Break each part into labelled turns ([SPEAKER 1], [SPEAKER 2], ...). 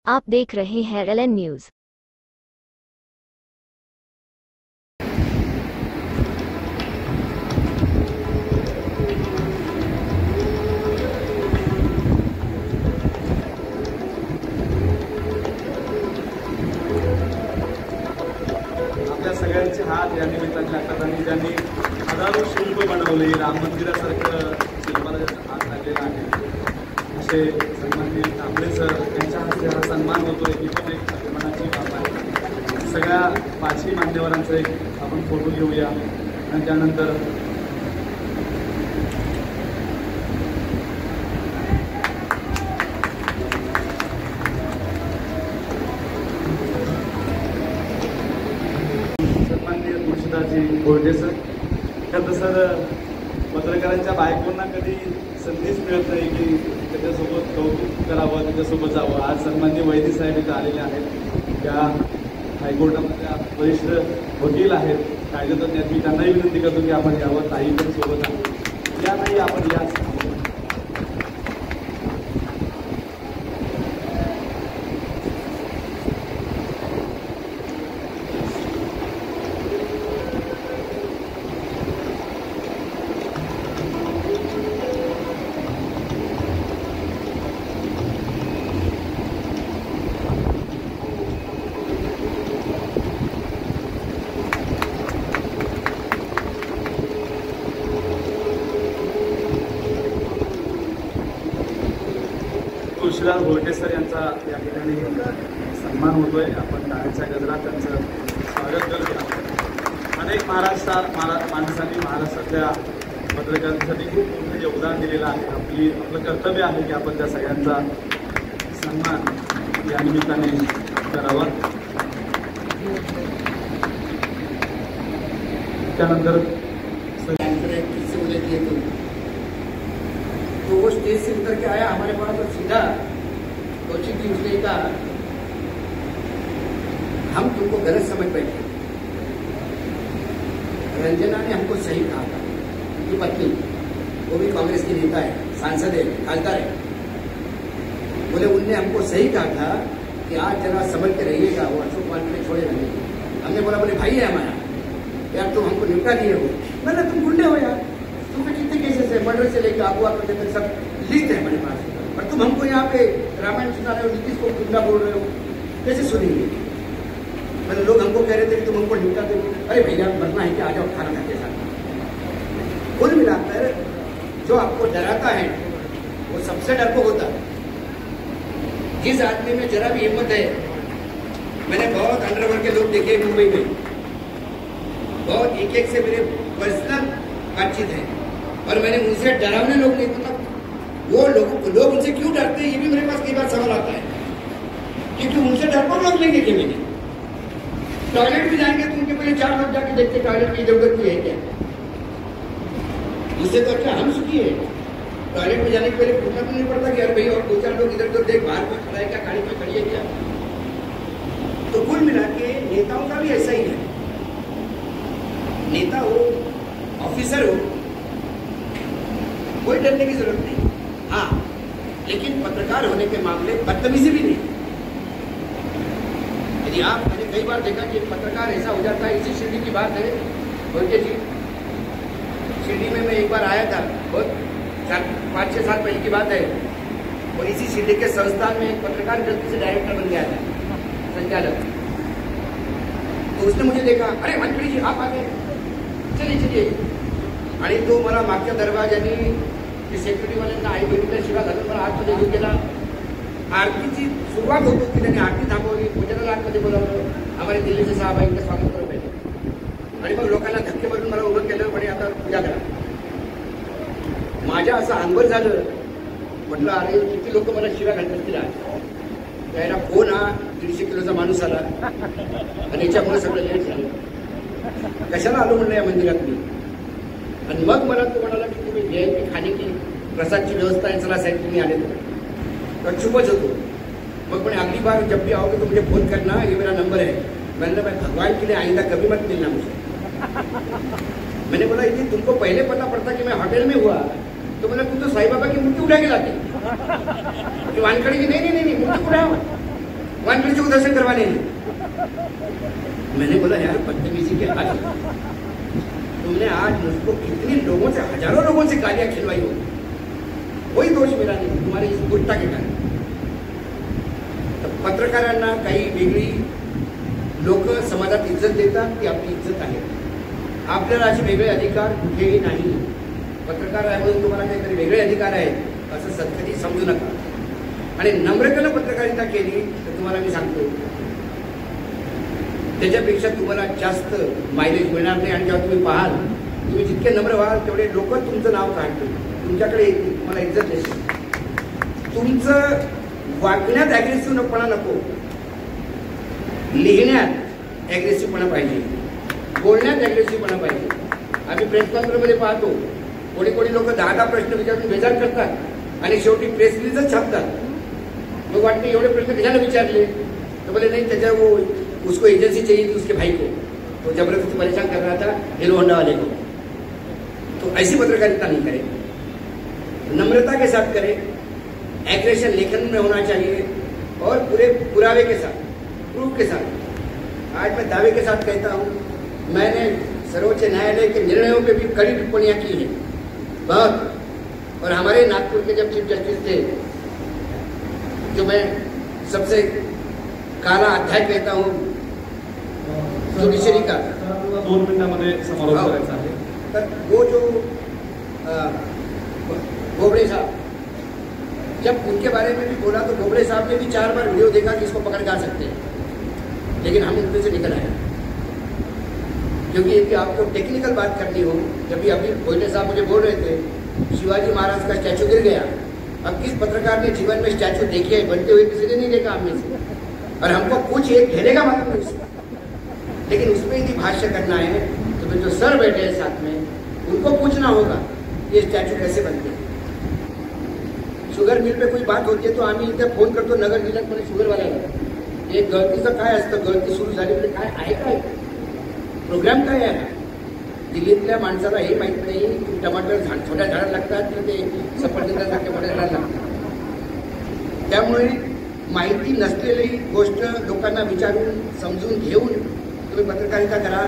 [SPEAKER 1] आप देख रहे हैं LN न्यूज।
[SPEAKER 2] आपल्या सगळ्यांचे हात या निमित्ताने लागतात आणि ज्यांनी हजारो शिल्प बनवले, राम मंदिरासारखं शिल्पाला ज्याचा हात लागलेला आहे असे सन्माननीय कांबळे सर यांच्या हस्ते हा सन्मान होतोय ही पण एक अभिमानाची बाब आहे। सगळ्या पाचही मान्यवरांचा एक आपण फोटो घेऊया आणि त्यानंतर बोलते सर खरं सर पत्रकारांच्या बायकोंना कधी संधीच मिळत नाही की त्याच्यासोबत कौतुक करावं, त्याच्यासोबत जावं। आज सन्माननीय वैदी साहेब इथं आलेले आहेत, त्या हायकोर्टामधल्या वरिष्ठ वकील आहेत, कायदेतज्ञ आहेत। मी त्यांनाही विनंती करतो की आपण यावं, ताई पण सोबत आहे, या नाही आपण याच तुळशीदास भोरटे सर यांचा या ठिकाणी सन्मान होतोय। आपण टाळ्यांच्या गजरात त्यांचं स्वागत करूया। अनेक माणसांनी महाराष्ट्रातल्या पत्रकारांसाठी खूप मोठं योगदान दिलेलं आहे। आपलं कर्तव्य आहे की आपण त्या सगळ्यांचा सन्मान या निमित्ताने करावा। त्यानंतर
[SPEAKER 3] तो वो स्टेज से उतर के आया हमारे पास और सीधा कोचिंग की उसने कहा हम तुमको गलत समझ बैठे, रंजना ने हमको सही कहा था। उनकी पत्नी वो भी कांग्रेस की नेता है, सांसद है, खासदार है, बोले उनने हमको सही कहा था कि आज जरा समझ के रहिएगा, वो अशोक वानखेड़े छोड़े रहेंगे। हमने बोला बोले भाई है हमारा यार, तुम हमको निपटा दिए हो। मैंने तुम गुंडे हो यार, तुम्हें कितने केसेस है, मर्डर से लेकर अगवा करने तक सब लिस्ट है हमारे पास, और तुम हमको यहाँ पे रामायण सुना रहे हो, नीतीश को गुंडा बोल रहे हो, कैसे सुनेंगे। मतलब लोग हमको कह रहे थे कि तुम हमको निपटा दो। अरे भैया मरना है कि आ जाओ खाना खाते साथ। कुल मिलाकर जो आपको डराता है वो सबसे डरपोक होता है। जिस आदमी में जरा भी हिम्मत है, मैंने बहुत अंडरवर्ल्ड के लोग देखे मुंबई में, बहुत एक एक से मेरे पर्सनल बातचीत है, और मैंने उनसे डरावने लोग नहीं, मतलब वो लोग उनसे क्यों डरते हैं, ये भी मेरे पास कई बार सवाल आता है। क्योंकि उनसे डरपोक लोग लेंगे कि मैंने टॉयलेट में जाएंगे तो उनके पहले 4 लोग जाके देखते टॉयलेट की जरूरत भी है क्या। उससे तो अच्छा हम सुखी है, टॉयलेट में जाने के पहले पूछना तो नहीं पड़ता कि यार भाई और 2-4 लोग इधर उधर देख, बाहर में खड़ा है क्या, गाड़ी में खड़ी है क्या। तो कुल मिला के नेताओं का भी ऐसा ही है, नेता हो ऑफिसर हो कोई डरने की जरूरत नहीं। हाँ, लेकिन पत्रकार होने के मामले बदतमीजी भी नहीं। यदि मैंने कई बार देखा कि पत्रकार ऐसा हो जाता है, इसी शिरडी की बात है बोलते जी, शिरडी में मैं एक बार आया था, बहुत 5-6 साल पहले की बात है, और इसी शिरडी के संस्थान में एक पत्रकार गलती से डायरेक्टर बन गया था, संचालक। तो उसने मुझे देखा, अरे वानखेड़े जी आप आ गए, चलिए चलिए। आणि तो मला मागच्या दरवाजाने सेक्युरिटीवाल्यांना आई बहिणीला शिवा घालून मला आतमध्ये घेऊन गेला। आरतीची सुरुवात होत होती, त्याने आरती थांबवली, भजनाला आतमध्ये बोलावलं, आम्हाला दिल्लीचे साहेबांचं स्वागत करून पाहिजे, आणि मग लोकांना धक्के मारून मला उभं केलं, म्हणे आता पूजा करा। माझ्या असं अंगवर झालं, म्हटलं अरे किती लोक मला शिव्या घालत असतील आज, त्याला फोन हा 150 किलोचा माणूस आला आणि याच्यामुळे सगळं लेट झालं, कशाला आलो म्हणलं या मंदिरात मी। आणि मग मला तो म्हणाला की तुम्ही VIP खाने की प्रसादची व्यवस्था आहे, चला साहेब तुम्ही आले तर चुपच होतो। मग म्हणे अगली बार जब भी आओगे तो मुझे फोन करना, ये मेरा नंबर है। मैंने भाई भगवान के लिए आइंदा कभी मत मिलना मुझे। मैंने बोला यदि तुमको पहले पता पड़ता कि मैं होटल में हुआ तो मैंने तुम तो साईं बाबा की मूर्ति उठा के लाते, वानखेड़े की नहीं मूर्ति उठाओ। कानपुर से दर्शन करवाने हैं। मैंने बोला यार बदतमीजी के हाथ, तुमने आज मुझको कितने लोगों से, हजारों लोगों से गालियां खिलवाई हो, कोई दोष मेरा नहीं, तुम्हारी इस गुट्टा के कारण। तर पत्रकारांना काही वेगळी लोक समाजात इज्जत देतात, ती आपली इज्जत आहे। आपल्याला असे वेगळे अधिकार कुठेही नाही। पत्रकार आहे म्हणून तुम्हाला काहीतरी वेगळे अधिकार आहेत असं सत्कधी समजू नका। आणि नम्रतेनं पत्रकारिता केली तर तुम्हाला मी सांगतो त्याच्यापेक्षा तुम्हाला जास्त मायलेज मिळणार नाही। आणि जेव्हा तुम्ही पाहाल, तुम्ही जितके नम्र व्हाल तेवढे लोक तुमचं नाव काढतील, तुमच्याकडे येतील, तुम्हाला इज्जत देतील। तुमचं वागण्यात ॲग्रेसिव्हपणा नको, लिहिण्यात ॲग्रेसिव्हपणा पाहिजे, बोलण्यात ॲग्रेसिव्हपणा पाहिजे। आम्ही प्रेस कॉन्फरन्समध्ये पाहतो कोणी कोणी लोक 10 प्रश्न विचारून बेजार करतात आणि शेवटी प्रेस रिलीजच छापतात। मग वाटते एवढे प्रश्न कशाला विचारले, तो बोले नहीं त्याच्या वो उसको एजेंसी चाहिए थी उसके भाई को, तो जबरदस्ती परेशान कर रहा था हीरो होंडा वाले को। तो ऐसी पत्रकारिता नहीं करें, नम्रता के साथ करें, एग्रेशन लेखन में होना चाहिए और पूरे पुरावे के साथ, प्रूफ के साथ। आज मैं दावे के साथ कहता हूँ, मैंने सर्वोच्च न्यायालय के निर्णयों पे भी कड़ी टिप्पणियां की हैं बहुत। और हमारे नागपुर के जब चीफ जस्टिस थे, जो मैं सबसे काला अध्याय कहता हूँ जुडिशरी का,
[SPEAKER 2] 2 मिनिटांमध्ये समारोप करायचा आहे।
[SPEAKER 3] तर वो जो बोबड़े साहब, जब उनके बारे में भी बोला तो बोबड़े साहब ने भी 4 बार वीडियो देखा कि इसको पकड़ जा सकते हैं, लेकिन हम उनमें से निकल आए। क्योंकि यदि आपको टेक्निकल बात करनी हो, जब भी अभी बोबड़े साहब मुझे बोल रहे थे शिवाजी महाराज का स्टैचू गिर गया, अब किस पत्रकार ने जीवन में स्टैचू देखे बनते हुए, किसी ने नहीं देखा हम में से, और हमको कुछ एक घेरेगा मालूम नहीं उसमें। लेकिन उसमें यदि भाष्य करना है तो फिर जो सर बैठे हैं साथ में उनको पूछना होगा ये स्टैचू कैसे बनते हैं। शुगर मिल पे कोई बात होती है तो आम्ही इथे फोन करतो नगर जिल्ह्यात शुगरवाल्याला, हे गळतीचं काय असतं, गळती सुरू झाली म्हणजे काय आहे, काय प्रोग्राम काय आहे। दिल्लीतल्या माणसाला हे माहित नाही की टमाटर छोट्या झाडाला लागतात की ते सफरचंदासारख्या मोठ्या झाडाला लागतात। त्यामुळे माहिती नसलेली गोष्ट लोकांना विचारून समजून घेऊन तुम्ही पत्रकारिता करा,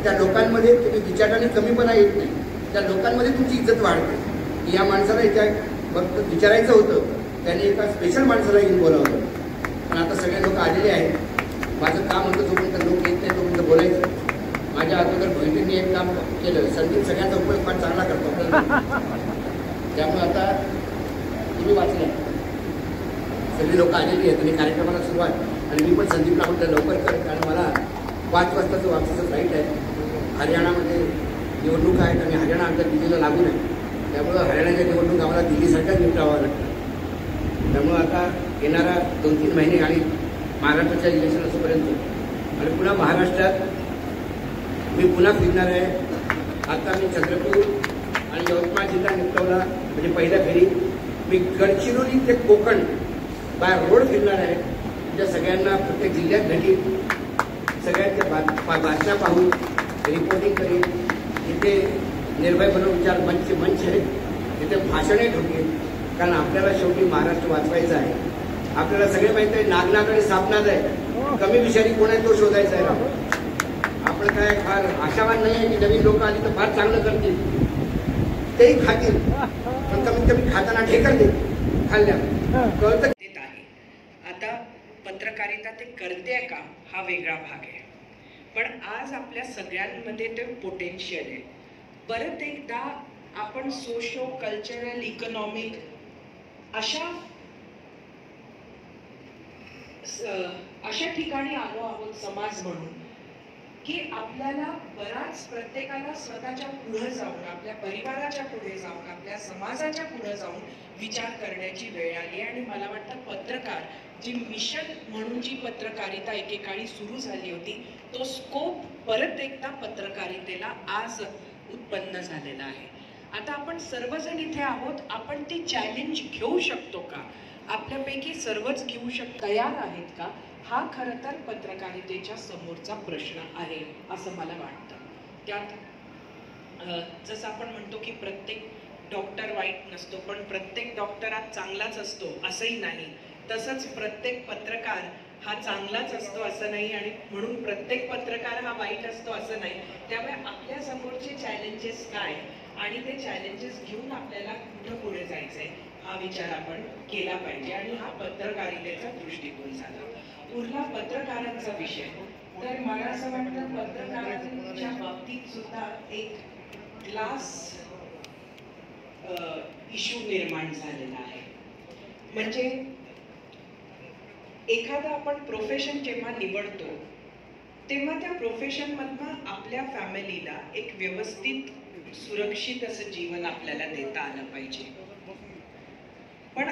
[SPEAKER 3] त्या लोकांमध्ये तुम्ही विचाराने कमीपणा येत नाही, त्या लोकांमध्ये तुमची इज्जत वाढते। या माणसाला इथे फक्त विचारायचं होतं, त्याने एका स्पेशल माणसाला येऊन बोलावलं, पण आता सगळे लोक आलेले आहेत। माझं काम होतं जोपर्यंत लोक येत नाही तोपर्यंत बोलायचं। माझ्या अगोदर बहिणींनी एक काम केलं, संदीप सगळ्यांचा उपयोग फार चांगला करतो आपल्याला, त्यामुळे आता तुम्ही वाचले, सगळी लोक आलेली आहेत आणि कार्यक्रमाला सुरुवात। आणि मी पण संदीपला म्हटलं लवकर कर, कारण मला 5 वाजताचं वापसाचं फ्लाईट आहे। हरियाणामध्ये निवडणूक आहेत आणि हरियाणा आमच्या दिल्लीला लागून आहे, त्यामुळं हरियाणाच्या निवडणूक आम्हाला दिल्लीसारख्याच निपटावं लागतं। त्यामुळं आता येणारा 2-3 महिने आणि महाराष्ट्राच्या इलेक्शन असूपर्यंत आणि पुन्हा महाराष्ट्रात मी पुन्हा फिरणार आहे। आता मी चंद्रपूर आणि यवतमाळ जिल्हा निपटवला, म्हणजे पहिल्या फेरीत मी गडचिरोली ते कोकण बाय रोड फिरणार आहे। त्या सगळ्यांना प्रत्येक जिल्ह्यात भेटीन, सगळ्यांच्या बातम्या पाहून रिपोर्टिंग करेन। तिथे निर्भय बनव विचार मंच आहे, तिथे भाषणे ठोकेन, कारण आपल्याला शेवटी महाराष्ट्र वाचवायचा आहे। आपल्याला सगळे माहिती आहे नागनाकडे सापनाद आहे, कमी विषारी कोण आहे तो शोधायचा आहे राव। आपण काय फार आशावान नाही आहे की नवीन लोक आली तर फार चांगलं करतील, तेही खातील, पण कमीत कमी खाताना ढेकर देतील, खाल्ल्या कळतं
[SPEAKER 4] देत आहे। आता पत्रकारिता ते करते का हा वेगळा भाग आहे, पण आज आपल्या सगळ्यांमध्ये ते पोटेन्शियल आहे। परत एकदा आपण सोशो कल्चरल इकॉनॉमिक अशा ठिकाणी आलो आहोत समाज म्हणून की आपल्याला बराच प्रत्येकाला स्वतःच्या पुढे जाऊन, आपल्या परिवाराच्या पुढे जाऊन, आपल्या समाजाच्या पुढे जाऊन विचार करण्याची वेळ आली। आणि मला वाटतं पत्रकार जी मिशन म्हणून जी पत्रकारिता एकेकाळी सुरू झाली होती, तो स्कोप परत एकदा पत्रकारितेला आज उत्पन्न झालेला आहे। आता आपण सर्वजण इथे आहोत, आपण ती चॅलेंज घेऊ शकतो का, आपल्यापैकी सर्वच घेऊ तयार आहेत का, हा खरं तर पत्रकारितेच्या समोरचा प्रश्न आहे असं मला वाटतं। त्यात जसं आपण म्हणतो की प्रत्येक डॉक्टर वाईट नसतो, पण प्रत्येक डॉक्टर आज चांगलाच असतो असंही नाही, तसंच प्रत्येक पत्रकार हा चांगलाच असतो असं नाही आणि म्हणून प्रत्येक पत्रकार हा वाईट असतो असं नाही. त्यामुळे आपल्या समोरचे चॅलेंजेस काय आणि ते चॅलेंजेस घेऊन आपल्याला कुठं पुढे जायचंय हा विचार आपण केला पाहिजे आणि हा पत्रकारितेचा दृष्टिकोन झाला. उरला पत्रकारांचा विषय, तर मला असं वाटतं पत्रकारांच्या बाबतीत सुद्धा एक क्लास इश्यू निर्माण झालेला आहे. म्हणजे एखादा आपण प्रोफेशन जेव्हा निवडतो तेव्हा त्या प्रोफेशनमधनं आपल्या फॅमिलीला एक व्यवस्थित सुरक्षित असं जीवन आपल्याला देता आलं पाहिजे. पण